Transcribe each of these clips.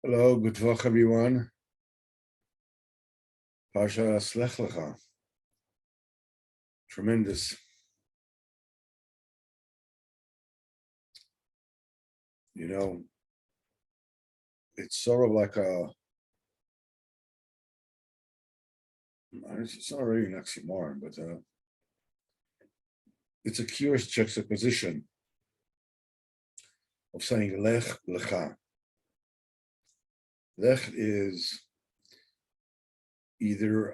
Hello, good vach everyone. Parsha Lech Lecha. Tremendous. You know, it's sort of like it's not really an oxymoron, but it's a curious juxtaposition of saying Lech Lecha. Lech is either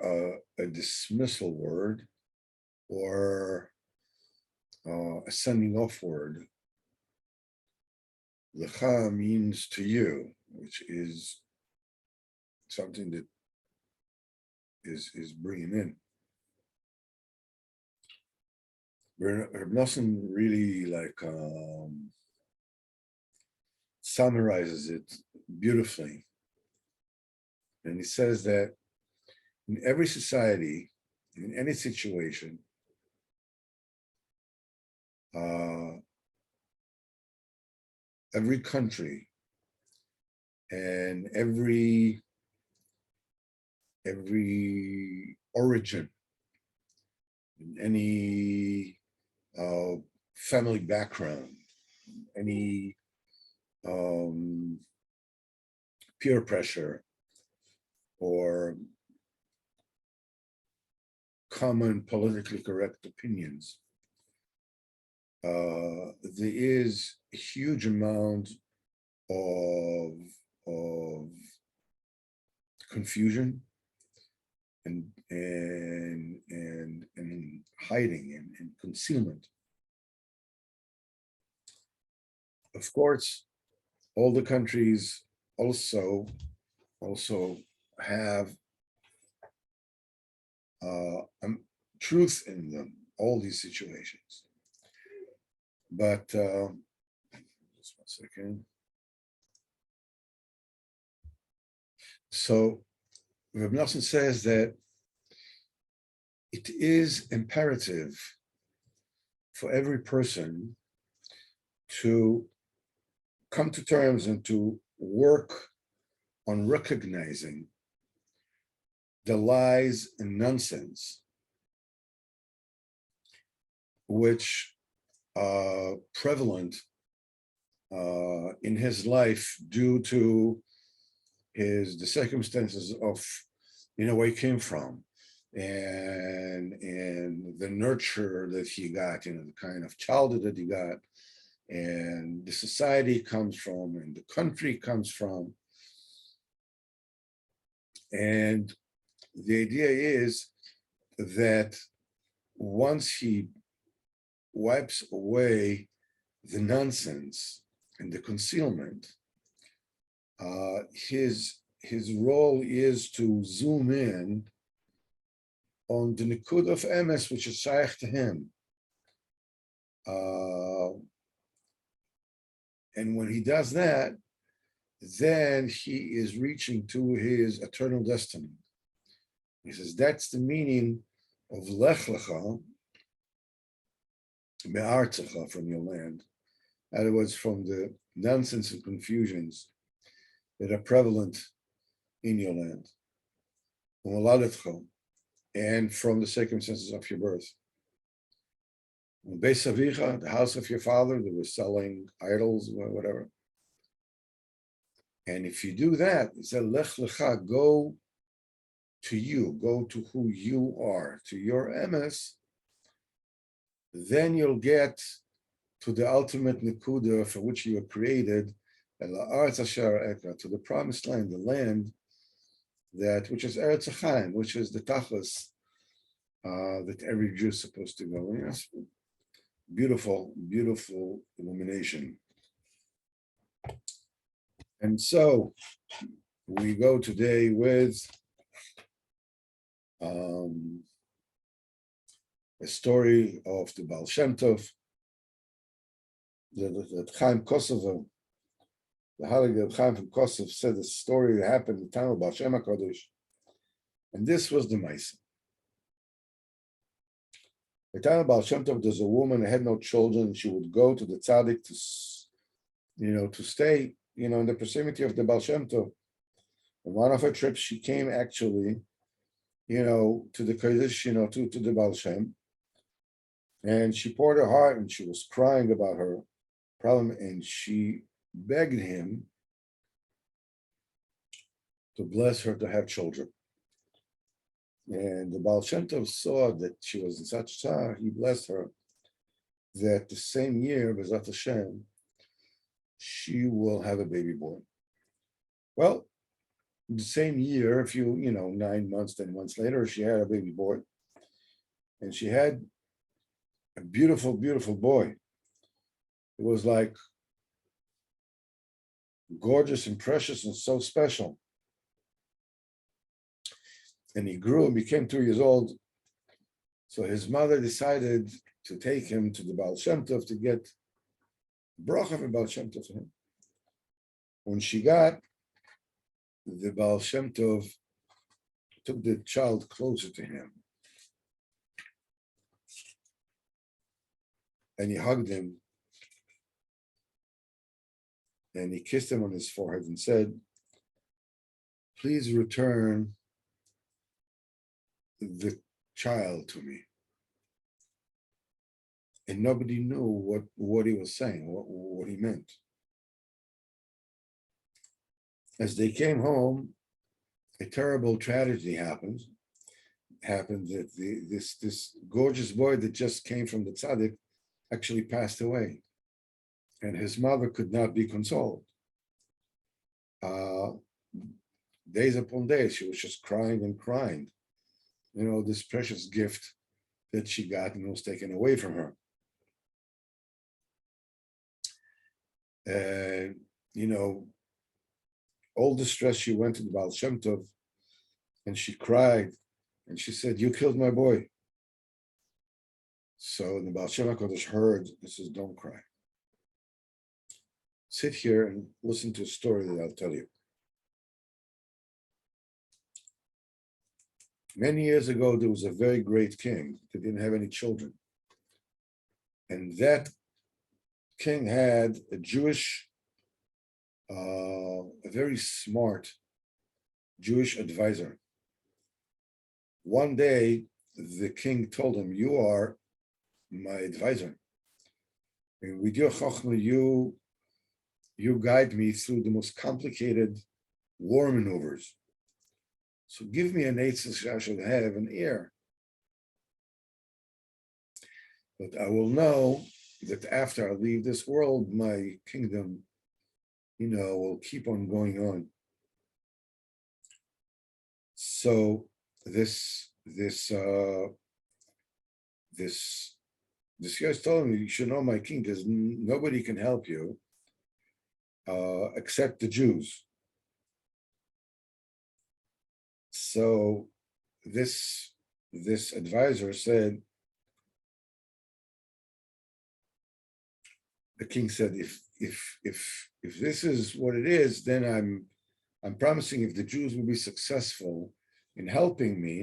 a dismissal word or a sending off word. Lecha means to you, which is something that is bringing in. Reb Nosson really summarizes it beautifully. And he says that in every society, in any situation, every country and every origin, in any family background, any peer pressure or common politically correct opinions, there is a huge amount of confusion and hiding and concealment. Of course, all the countries also have truth in them, all these situations. But just 1 second. So Reb Nosson says that it is imperative for every person to come to terms and to work on recognizing the lies and nonsense which are prevalent in his life due to the circumstances of where he came from and the nurture that he got, the kind of childhood that he got, and the society he comes from and the country he comes from. And the idea is that once he wipes away the nonsense and the concealment, his role is to zoom in on the nikud of emes, which is shaykh to him. And when he does that, then he is reaching to his eternal destiny. He says that's the meaning of Lech Lecha, Me'artzecha, from your land. In other words, from the nonsense and confusions that are prevalent in your land, and from the circumstances of your birth. In Beis Avicha, the house of your father, they were selling idols, whatever. And if you do that, it said, Lech Lecha, go to you, go to who you are, to your emes, then you'll get to the ultimate nekuda for which you were created, and la'aretz asher eka, to the promised land, the land which is Eretz Chaim, which is the tachlis that every Jew is supposed to go. Yes, beautiful, beautiful illumination. And so we go today with a story of the Baal Shem Tov, that Chaim Kosovo, the Haligah Chaim from Kosovo, said the story that happened in the time of Baal Shem HaKadosh. And this was the Maisa. The time of Baal Shem Tov, there's a woman who had no children. She would go to the tzaddik to stay, in the proximity of the Baal Shem Tov On one of her trips, she came actually, to the Kodesh, to the Baal Shem, and she poured her heart, and she was crying about her problem, and she begged him to bless her to have children. And the Baal Shem Tov saw that she was in such tzar, he blessed her, that the same year, B'ezrat Hashem, she will have a baby boy. Well, the same year, 9 months, 10 months later, she had a baby boy. And she had a beautiful, beautiful boy. It was like gorgeous and precious and so special. And he grew and became 2 years old. So his mother decided to take him to the Baal Shem Tov to get bracha of Baal Shem Tov for him. When she got, the Baal Shem Tov took the child closer to him. And he hugged him. And he kissed him on his forehead and said, "Please return the child to me." And nobody knew what he was saying, what he meant. As they came home, a terrible tragedy happened. That this gorgeous boy that just came from the tzaddik actually passed away, and his mother could not be consoled. Days upon days, she was just crying and crying. This precious gift that she got and was taken away from her. And, all the stress, she went to the Baal Shem Tov and she cried and she said, "You killed my boy." So the Baal Shem HaKadosh heard and says, "Don't cry. Sit here and listen to a story that I'll tell you." Many years ago, there was a very great king that didn't have any children. And that king had a Jewish, a very smart Jewish advisor. One day, the king told him, "You are my advisor. And with your chokhmah, you guide me through the most complicated war maneuvers. So give me an eitzah, I should have an heir. But I will know that after I leave this world, my kingdom, will keep on going on." So this guy told him, "You should know, my king, because nobody can help you except the Jews." So this advisor said, the king said, if this is what it is, then I'm promising, if the Jews will be successful in helping me,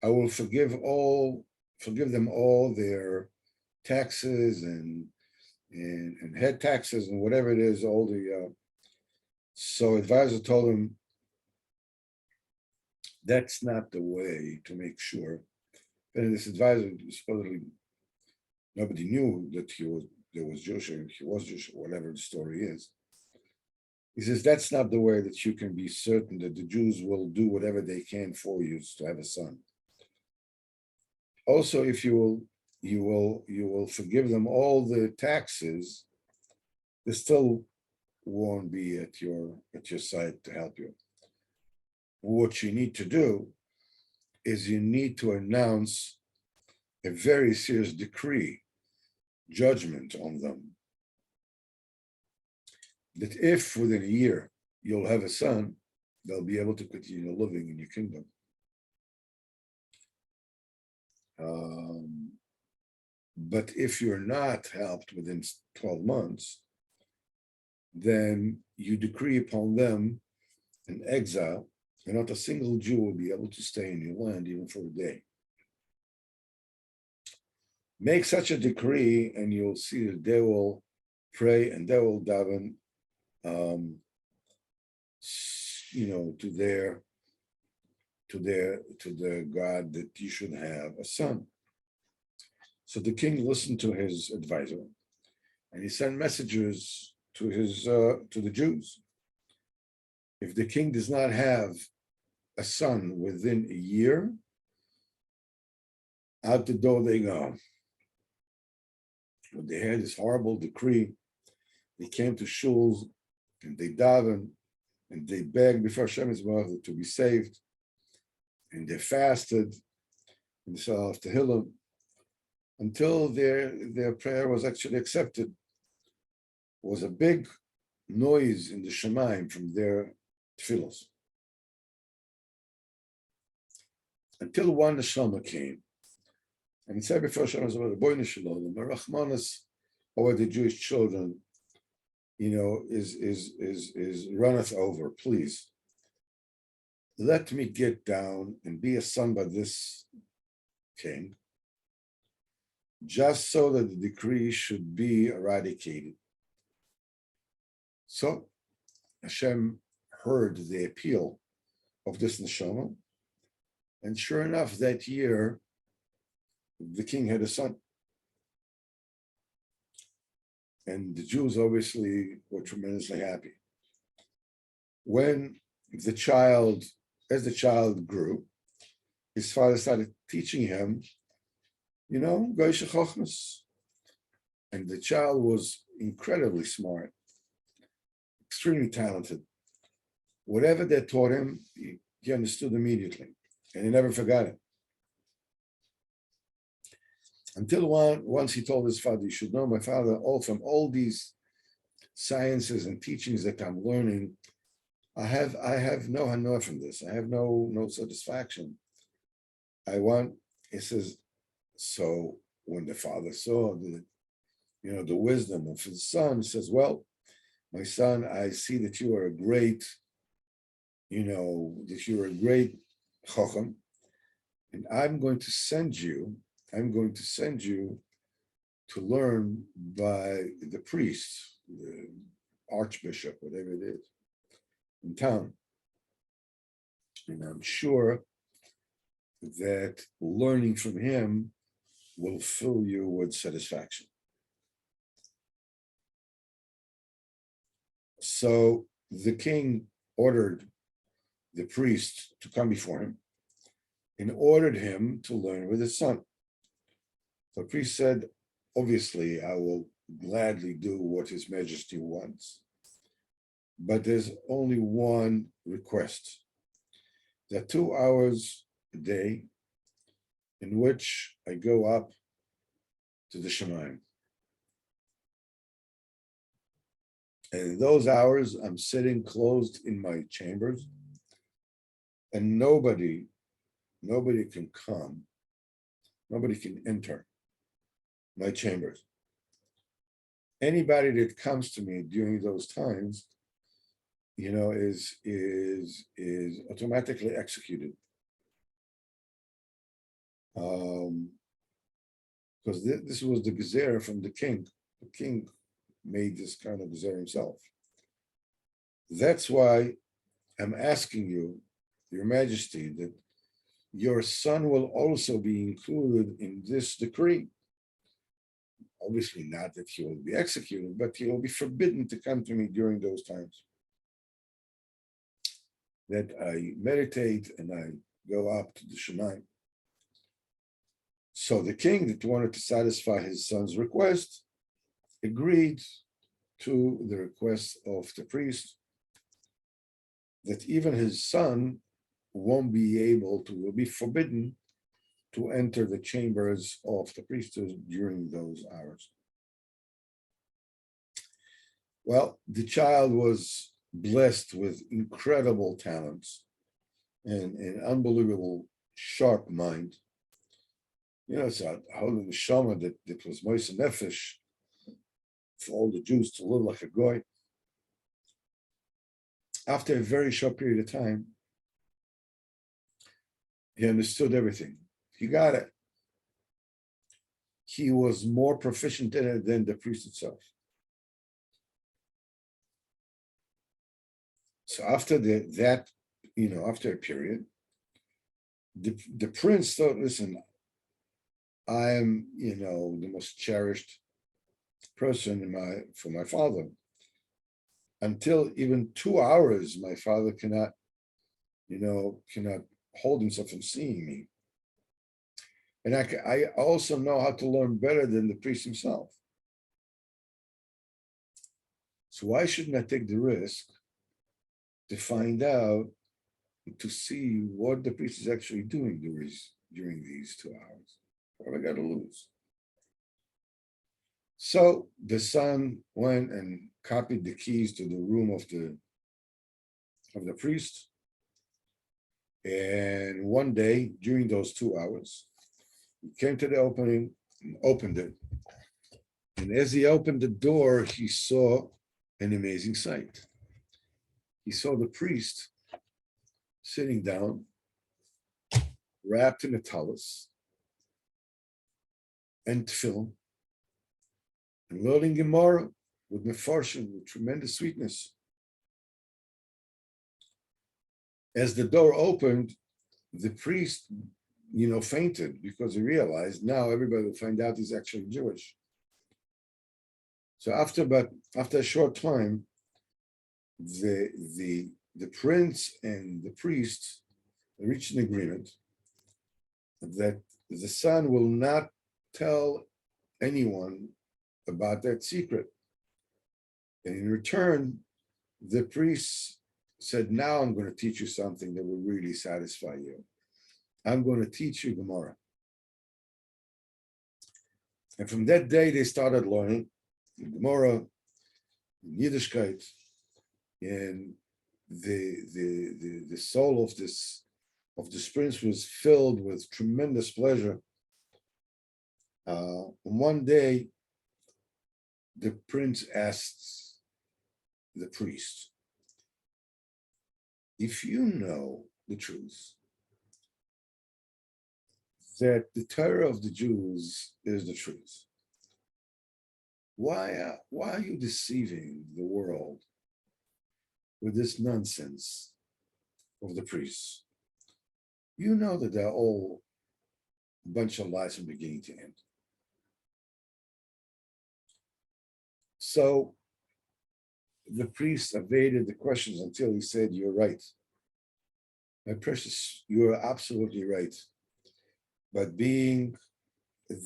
I will forgive them all their taxes and head taxes and whatever it is, all the so advisor told him, that's not the way to make sure. And this advisor, supposedly nobody knew that he was Jewish, or he was Jewish, or whatever the story is. He says, that's not the way that you can be certain that the Jews will do whatever they can for you to have a son. Also, if you will forgive them all the taxes, they still won't be at your side to help you. What you need to do is you need to announce a very serious decree, judgment on them, that if within a year you'll have a son, they'll be able to continue living in your kingdom. But if you're not helped within 12 months, then you decree upon them an exile, and not a single Jew will be able to stay in your land even for a day. Make such a decree, and you'll see that they will pray and they will daven to their God that you should have a son. So the king listened to his advisor, and he sent messengers to the Jews. If the king does not have a son within a year, out the door they go. When they had this horrible decree, they came to shuls and they davened and they begged before Shem to be saved, and they fasted and they said Tehillim until their prayer was actually accepted. It was a big noise in the Shemaim from their tefillos. Until one neshama came, and he said before Shem the boy Shalom, the Rachmanis over the Jewish children, is runneth over. Please, let me get down and be a son by this king, just so that the decree should be eradicated. So Hashem heard the appeal of this neshama, and sure enough, that year, the king had a son. And the Jews obviously were tremendously happy. As the child grew, his father started teaching him, Goyshe Chochmas. And the child was incredibly smart, extremely talented. Whatever they taught him, he understood immediately, and he never forgot it. Until once he told his father, you should know, my father, from all these sciences and teachings that I'm learning, I have no hana from this. I have no satisfaction. He says, so when the father saw the wisdom of his son, he says, well, my son, I see that you are a great, chacham, and I'm going to send you to learn by the priest, the archbishop, whatever it is, in town. And I'm sure that learning from him will fill you with satisfaction. So the king ordered the priest to come before him and ordered him to learn with his son. The priest said, obviously, I will gladly do what His Majesty wants, but there's only one request. There are 2 hours a day in which I go up to the Shemaim. And in those hours, I'm sitting closed in my chambers, and nobody can come, nobody can enter my chambers. Anybody that comes to me during those times, is automatically executed. Because this was the gezerah from the king. The king made this kind of gezerah himself. That's why I'm asking you, Your Majesty, that your son will also be included in this decree. Obviously not that he will be executed, but he will be forbidden to come to me during those times. That I meditate and I go up to the Shemaim. So the king that wanted to satisfy his son's request agreed to the request of the priest that even his son will be forbidden to enter the chambers of the priesthood during those hours. Well, the child was blessed with incredible talents and an unbelievable sharp mind. It's a holy neshama that was moist nefesh for all the Jews to live like a goy. After a very short period of time, he understood everything. He got it. He was more proficient in it than the priest itself. So after that, after a period, the prince thought, listen, I am, the most cherished person for my father. Until even 2 hours, my father cannot hold himself from seeing me. And I also know how to learn better than the priest himself. So why shouldn't I take the risk to find out, to see what the priest is actually doing during these 2 hours? What have I got to lose? So the son went and copied the keys to the room of the priest. And one day, during those 2 hours, he came to the opening and opened it. And as he opened the door, he saw an amazing sight. He saw the priest sitting down, wrapped in a tallis and tefillin, and learning Gemara with mefarshim, with tremendous sweetness. As the door opened, the priest, fainted, because he realized now everybody will find out he's actually Jewish. So after a short time, the prince and the priest reached an agreement that the son will not tell anyone about that secret. And in return, the priest said, now I'm going to teach you something that will really satisfy you. I'm going to teach you Gemara. And from that day, they started learning Gemara, Yiddishkeit, and the soul of this prince was filled with tremendous pleasure. One day, the prince asked the priest, if you know the truth, that the Torah of the Jews is the truth, why are you deceiving the world with this nonsense of the priests? You know that they're all a bunch of lies from beginning to end. So the priest evaded the questions until he said, you're right. My precious, you're absolutely right. But being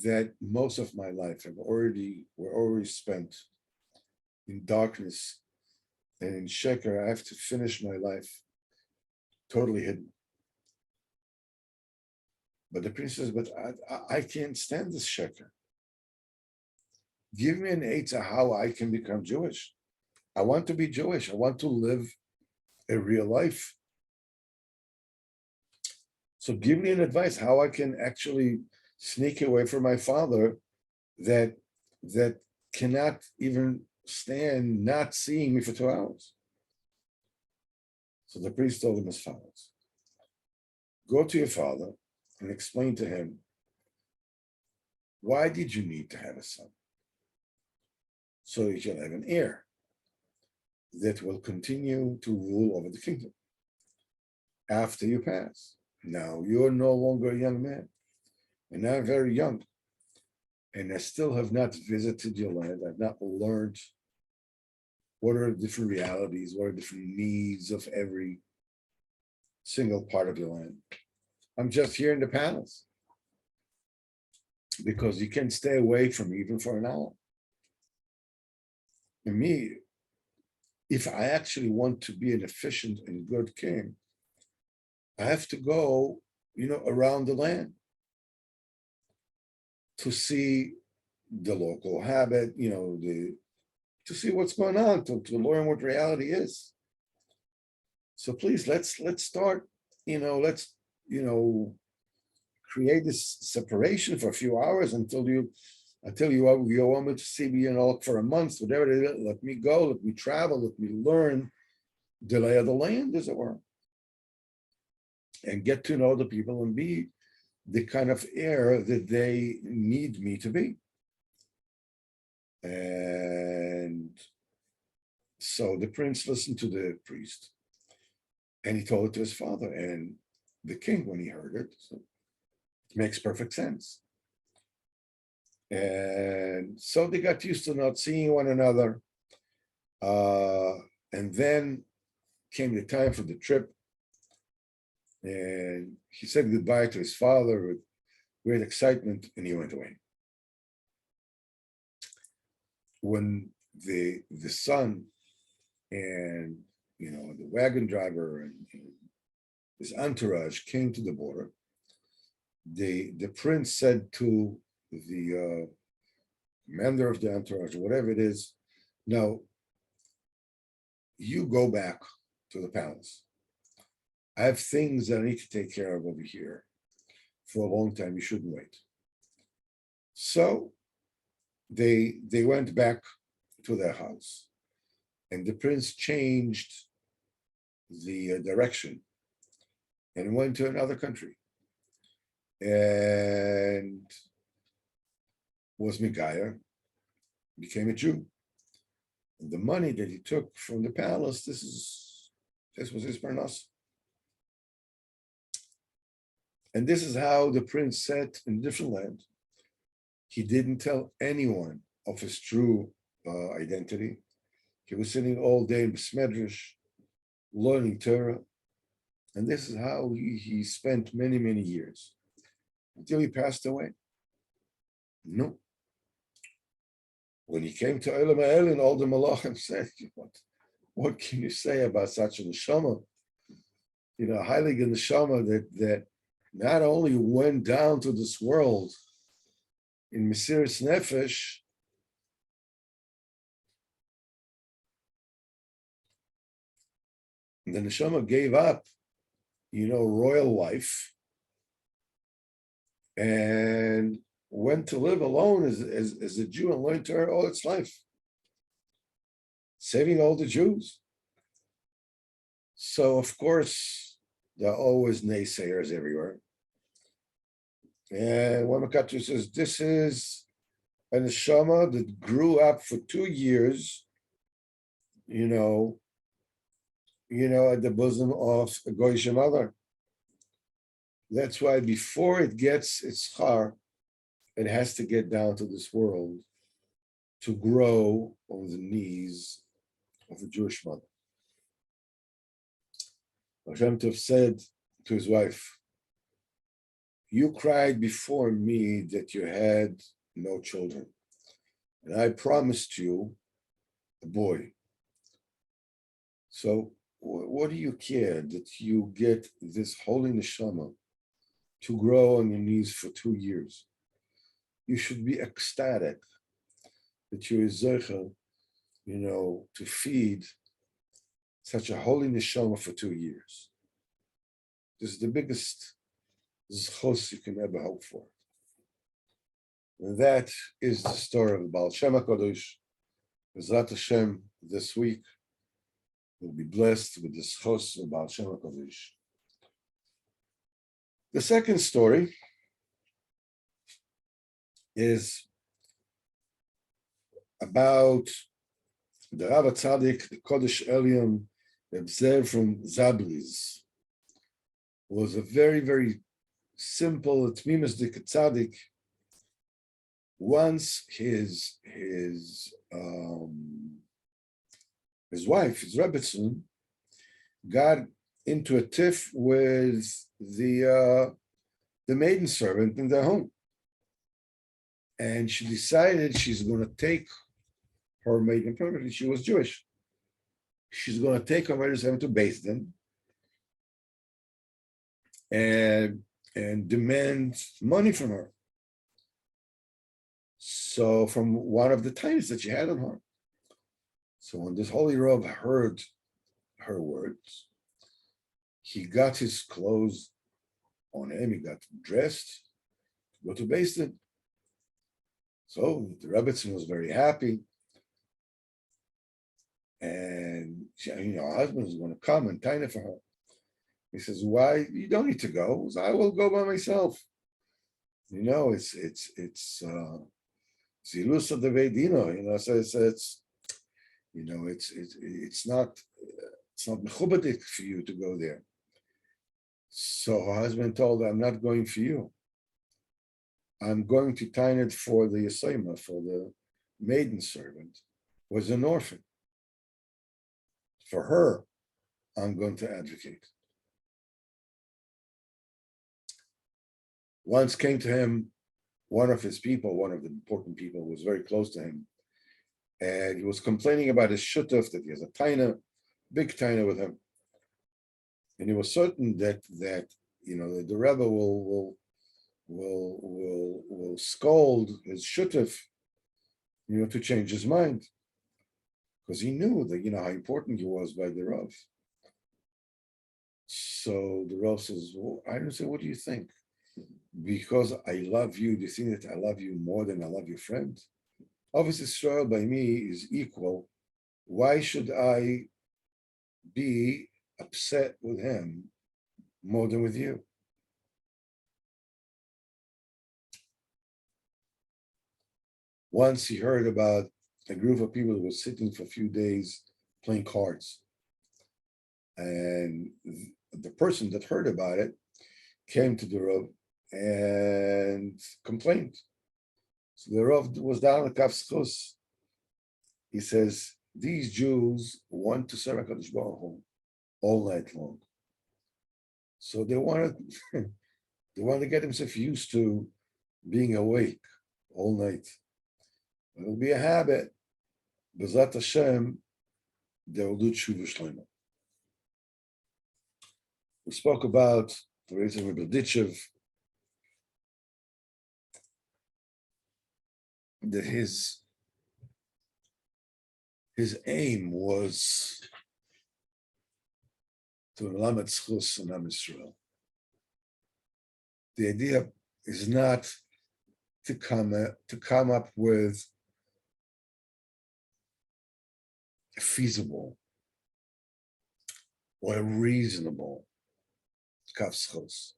that most of my life were already spent in darkness and in sheker, I have to finish my life totally hidden. But the prince says, but I can't stand this sheker. Give me an eitzah how I can become Jewish. I want to be Jewish. I want to live a real life. So give me an advice how I can actually sneak away from my father that cannot even stand not seeing me for 2 hours. So the priest told him as follows: go to your father and explain to him, why did you need to have a son? So you shall have an heir that will continue to rule over the kingdom after you pass. Now you're no longer a young man, and I'm very young, and I still have not visited your land. I've not learned what are the different realities, what are the different needs of every single part of your land. I'm just here in the palace because you can't stay away from me even for an hour. And me, if I actually want to be an efficient and good king, I have to go, around the land to see the local habit, to see what's going on, to learn what reality is. So please, let's start, let's create this separation for a few hours until you want me to see me, for a month, whatever it is. Let me go, let me travel, let me learn the lay of the land, as it were, and get to know the people and be the kind of heir that they need me to be. And so the prince listened to the priest, And he told it to his father. And the king, when he heard it, so it makes perfect sense. And so they got used to not seeing one another. And then came the time for the trip. And he said goodbye to his father with great excitement, and he went away. When the son and the wagon driver and his entourage came to the border, the prince said to the commander of the entourage, whatever it is, "Now you go back to the palace. I have things that I need to take care of over here for a long time. You shouldn't wait." So they went back to their house, and the prince changed the direction and went to another country and was Megayer, became a Jew. And the money that he took from the palace, this was his parnas. And this is how the prince sat in a different land. He didn't tell anyone of his true identity. He was sitting all day in Besmedrash, learning Torah. And this is how he spent many, many years until he passed away. No. When he came to Olam Ha'elin, all the Malachim said, what can you say about such a neshama? Heilige neshama that not only went down to this world in Mesiras Nefesh, the neshama gave up, royal life and went to live alone as a Jew and learned Torah all its life, saving all the Jews. So, of course, there are always naysayers everywhere. And one Makatu says, this is a neshama that grew up for 2 years, at the bosom of a Goyish mother. That's why before it gets its char, it has to get down to this world to grow on the knees of a Jewish mother. Shem said to his wife, "You cried before me that you had no children, and I promised you a boy. So what do you care that you get this holy neshama to grow on your knees for 2 years? You should be ecstatic that you're zeicher, to feed such a holy neshama for 2 years. This is the biggest zchos you can ever hope for." And that is the story of the Baal Shem HaKadosh. Bezrat Hashem, this week, will be blessed with the zchos of Baal Shem HaKadosh. The second story is about the Rav Tzaddik, the Kodesh Elyon, observed from Zabriz. Was a very, very simple Tmimus Dik Tzaddik. Once his wife, his Rebbetzin, got into a tiff with the maiden servant in their home. And she decided she's going to take her maiden servant. She was Jewish. She's going to take her maiden servant to Beis Din and demand money from her. So from one of the titles that she had on her. So when this holy Rav heard her words, he got his clothes on him, he got dressed to go to Beis Din. So the Rebbetzin was very happy. And she, her husband was going to come and taina for her. He says, "Why? You don't need to go." He says, "I will go by myself." It's Zilus of the Vedino. So it's not It's not mechubadik for you to go there. So her husband told her, I'm not going for you. I'm going to time it for the Yisayma, for the maiden servant, was an orphan. For her, I'm going to advocate. Once came to him one of his people, one of the important people who was very close to him, and he was complaining about his shutuf, that he has a taina, big taina with him. And he was certain that the Rebbe will scold his shutuf, to change his mind, because he knew that how important he was by the Rav. So the Rav says, "Well, I don't say, what do you think? Because I love you, do you think that I love you more than I love your friend? Obviously, Israel by me is equal. Why should I be upset with him more than with you?" Once he heard about a group of people that were sitting for a few days playing cards. And the person that heard about it came to the Rav and complained. So the Rav was down at Kaf Sichos. He says, these Jews want to serve HaKadosh Baruch Hu all night long. So they wanted to get themselves used to being awake all night. It'll be a habit. B'ezrat Hashem, they will do tshuva shlema. We spoke about the reason with Berditchev, that his aim was to melamed zchus in Am Yisrael. The idea is not to come up with a feasible or a reasonable kaf zchus.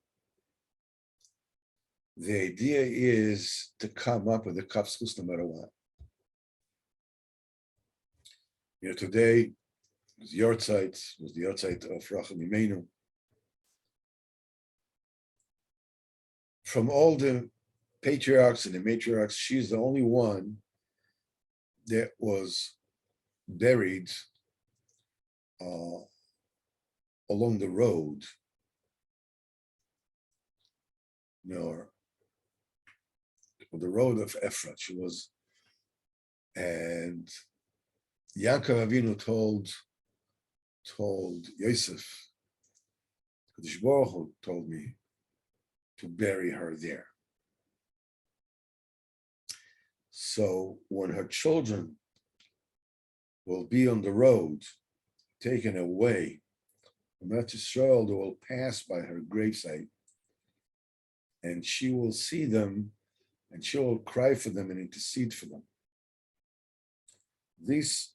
The idea is to come up with a kaf zchus no matter what. Today was the Yortzeit of Rachel Imenu. From all the patriarchs and the matriarchs, she's the only one that was buried along the road, on the road of Ephrat. She was, and Yaakov Avinu told Yosef, Kadosh Baruch Hu told me to bury her there. So when her children will be on the road, taken away from Eretz Yisrael, they will pass by her gravesite, and she will see them, and she will cry for them and intercede for them. This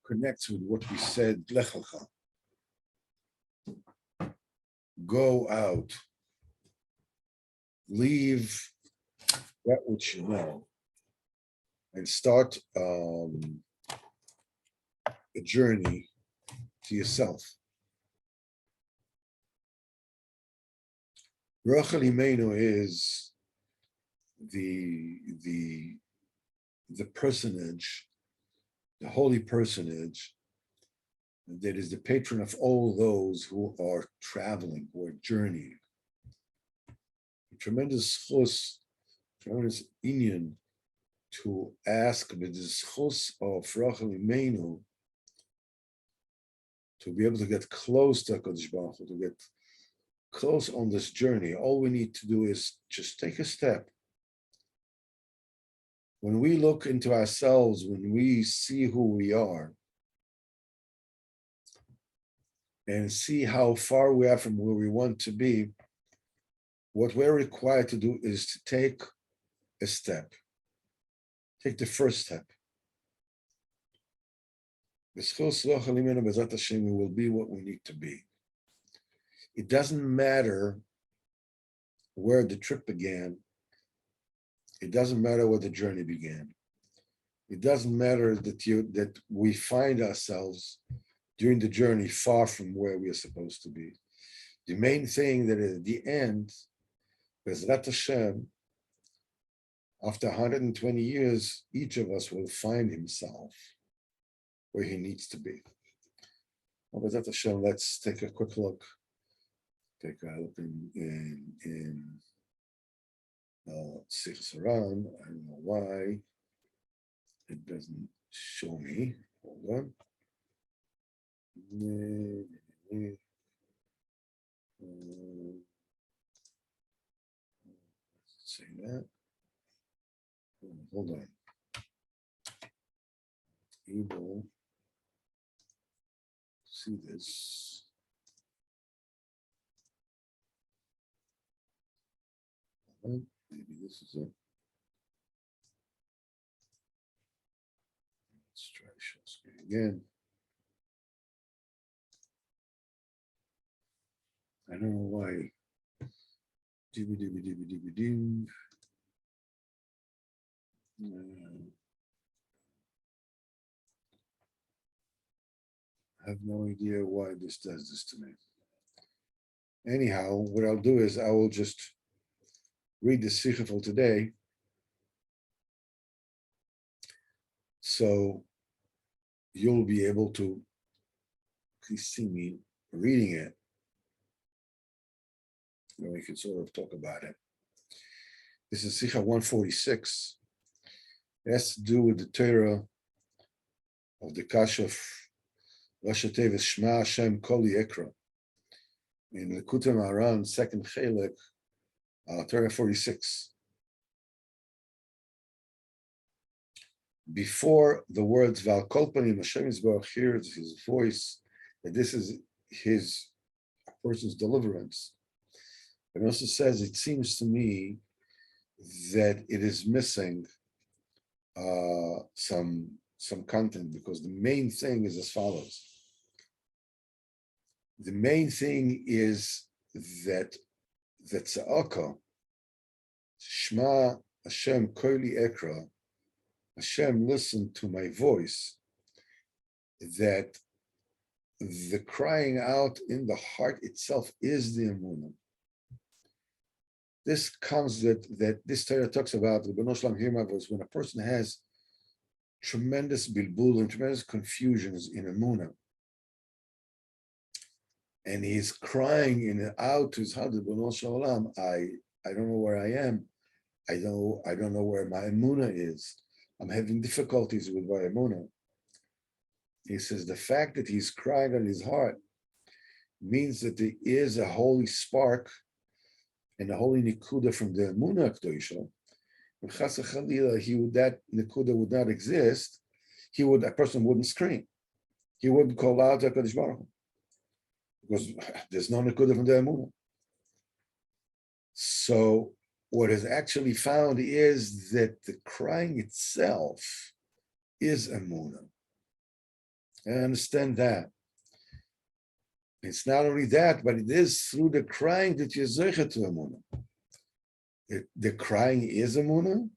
connects with what we said, Lech Lecha. Go out, leave that which you know, and start a journey to yourself. Rachel Imenu is the personage, the holy personage that is the patron of all those who are traveling, who are journeying. A tremendous chus, tremendous inyan to ask the chus of Rachel Imenu to be able to get close to HaKadosh Baruch Hu, to get close on this journey. All we need to do is just take a step. When we look into ourselves, when we see who we are, and see how far we are from where we want to be, what we're required to do is to take a step. Take the first step. We will be what we need to be. It doesn't matter where the trip began. It doesn't matter where the journey began. It doesn't matter that we find ourselves during the journey far from where we are supposed to be. The main thing that at the end, Bezrat Hashem, after 120 years, each of us will find himself where he needs to be. Well, Bezrat Hashem, let's take a quick look. Take a look in Sichos Haran. I don't know why it doesn't show me. Hold on. Let's say that. Hold on. Able see this. Maybe this is it. Let's try share screen again. I don't know why. I have no idea why this does this to me. Anyhow, what I'll do is I will just read the Sikha for today. So you'll be able to see me reading it. And we can sort of talk about it. This is Sikha 146. It has to do with the Torah of the Kashaf Rosh Tevis Shema Shem Kol Yekra. In the Sichos Haran, second Chelek, Torah 46. Before the words Val Kolpanim, Hashem Yisbarach hears his voice, that this is his person's deliverance. It also says, it seems to me that it is missing some content, because the main thing is as follows. The main thing is that Tza'aka, Shema Hashem Koili Ekra, Hashem, listen to my voice, that the crying out in the heart itself is the emunah. This comes that this Torah talks about, the B'no Shalom Hirma was when a person has tremendous bilbul and tremendous confusions in emunah, and he's crying out to his heart, B'no Shalom, I don't know where I am. I don't know where my emunah is. I'm having difficulties with my emunah. He says the fact that he's crying on his heart means that there is a holy spark and a holy nikuda from the emunah K'dosha. If chas v'chalila, that nikuda would not exist, a person wouldn't scream. He wouldn't call out to HaKadosh Baruch Hu, because there's no nikuda from the emunah. So what is actually found is that the crying itself is emunah. I understand that. It's not only that, but it is through the crying that you're zeicha to emunah. The crying is emunah,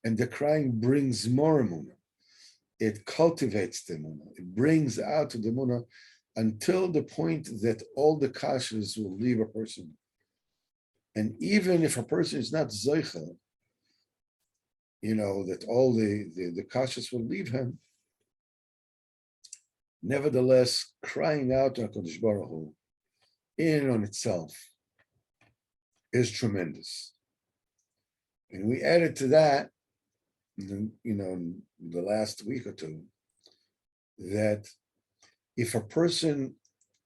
and the crying brings more emunah. It cultivates the emunah. It brings out the emunah until the point that all the kashas will leave a person. And even if a person is not zeicha, that all the kashas will leave him, nevertheless, crying out to HaKadosh Baruch Hu in and on itself is tremendous. And we added to that, in the last week or two, that if a person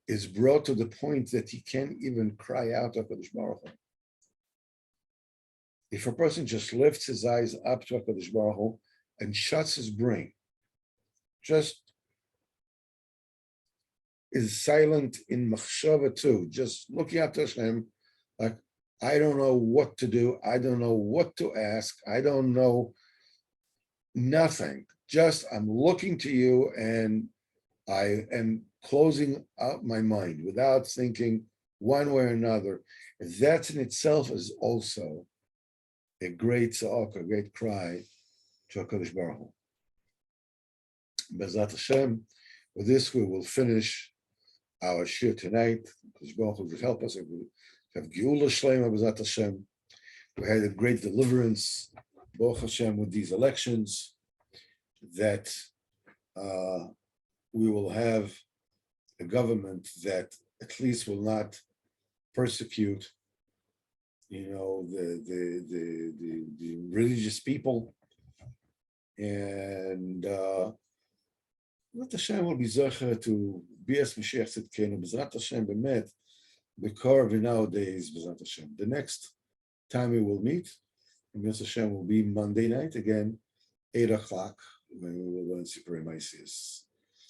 is brought to the point that he can't even cry out to HaKadosh Baruch Hu, if a person just lifts his eyes up to HaKadosh Baruch Hu and shuts his brain, just is silent in machshava too, just looking up to Hashem, like, I don't know what to do, I don't know what to ask, I don't know nothing. Just I'm looking to you and I am closing out my mind without thinking one way or another. That in itself is also a great tza'ak, a great cry to HaKadosh Baruch Hu. Bezat Hashem. With this, we will finish our shir tonight. Because Baruch will help us. We have Geula Shlema Bezat Hashem. We had a great deliverance, Baruch Hashem, with these elections, that we will have a government that at least will not persecute, the religious people, and Bezrat Hashem will be zecher to Bias Mashiach Tzidkenu. Bezrat Hashem bemet bekar nowadays. Bezrat Hashem. The next time we will meet, Bezrat Hashem, will be Monday night again, 8 o'clock, when we will learn Sipurey Maisius.